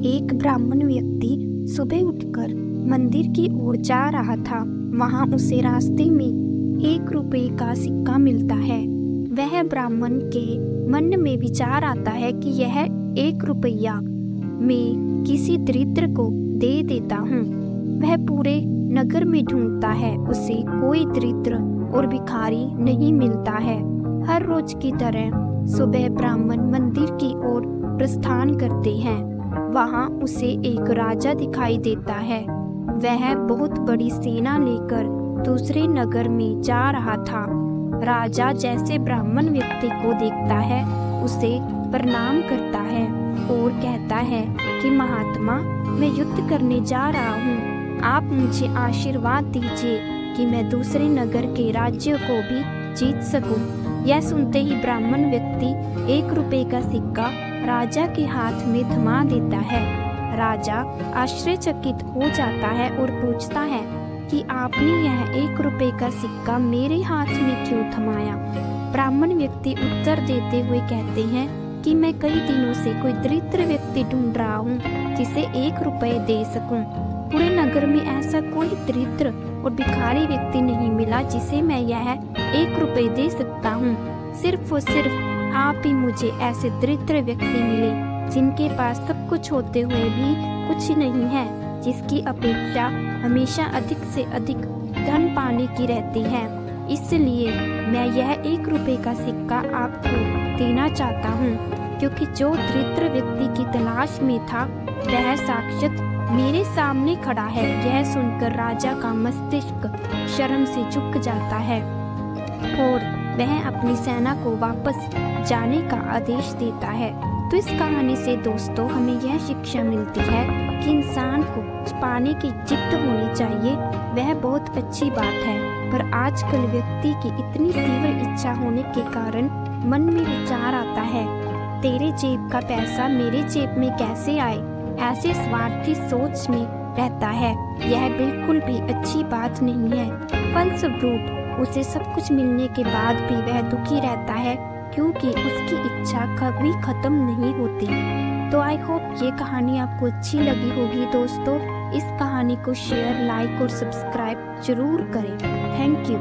एक ब्राह्मण व्यक्ति सुबह उठकर मंदिर की ओर जा रहा था। वहां उसे रास्ते में 1 रुपए का सिक्का मिलता है। वह ब्राह्मण के मन में विचार आता है कि यह 1 रुपया मैं किसी दरिद्र को दे देता हूँ। वह पूरे नगर में ढूंढता है, उसे कोई दरिद्र और भिखारी नहीं मिलता है। हर रोज की तरह सुबह ब्राह्मण मंदिर की ओर प्रस्थान करते हैं। वहां उसे एक राजा दिखाई देता है। वह बहुत बड़ी सेना लेकर दूसरे नगर में जा रहा था। राजा जैसे ब्राह्मण व्यक्ति को देखता है, उसे प्रणाम करता है और कहता है कि महात्मा, मैं युद्ध करने जा रहा हूँ। आप मुझे आशीर्वाद दीजिए कि मैं दूसरे नगर के राज्य को भी जीत सकूं। यह सुनते ही ब्राह्मण व्यक्ति 1 रुपए का सिक्का राजा के हाथ में थमा देता है। राजा आश्चर्यचकित हो जाता है और पूछता है कि आपने यह 1 रुपए का सिक्का मेरे हाथ में क्यों थमाया? ब्राह्मण व्यक्ति उत्तर देते हुए कहते हैं कि मैं कई दिनों से कोई दरिद्र व्यक्ति ढूंढ रहा हूँ जिसे 1 रुपए दे सकूं। पूरे नगर में ऐसा कोई दरिद्र और भिखारी व्यक्ति नहीं मिला जिसे मैं यह 1 रुपए दे सकता हूँ। सिर्फ और सिर्फ आप ही मुझे ऐसे दरिद्र व्यक्ति मिले जिनके पास सब कुछ होते हुए भी कुछ नहीं है, जिसकी अपेक्षा हमेशा अधिक से अधिक धन पाने की रहती है। इसलिए मैं यह 1 रुपए का सिक्का आपको देना चाहता हूँ, क्योंकि जो दरिद्र व्यक्ति की तलाश में था वह साक्षात मेरे सामने खड़ा है। यह सुनकर राजा का मस्तिष्क शर्म से झुक जाता है और वह अपनी सेना को वापस जाने का आदेश देता है। तो इस कहानी से दोस्तों हमें यह शिक्षा मिलती है कि इंसान को पाने की जिद्द होनी चाहिए। वह बहुत अच्छी बात है, पर आजकल व्यक्ति की इतनी तीव्र इच्छा होने के कारण मन में विचार आता है, तेरे जेब का पैसा मेरे जेब में कैसे आए? ऐसे स्वार्थी सोच में रहता है। यह बिल्कुल भी अच्छी बात नहीं है। फलस्वरूप उसे सब कुछ मिलने के बाद भी वह दुखी रहता है, क्योंकि उसकी इच्छा कभी खत्म नहीं होती। तो आई होप ये कहानी आपको अच्छी लगी होगी दोस्तों। इस कहानी को शेयर, लाइक और सब्सक्राइब जरूर करें। Thank you.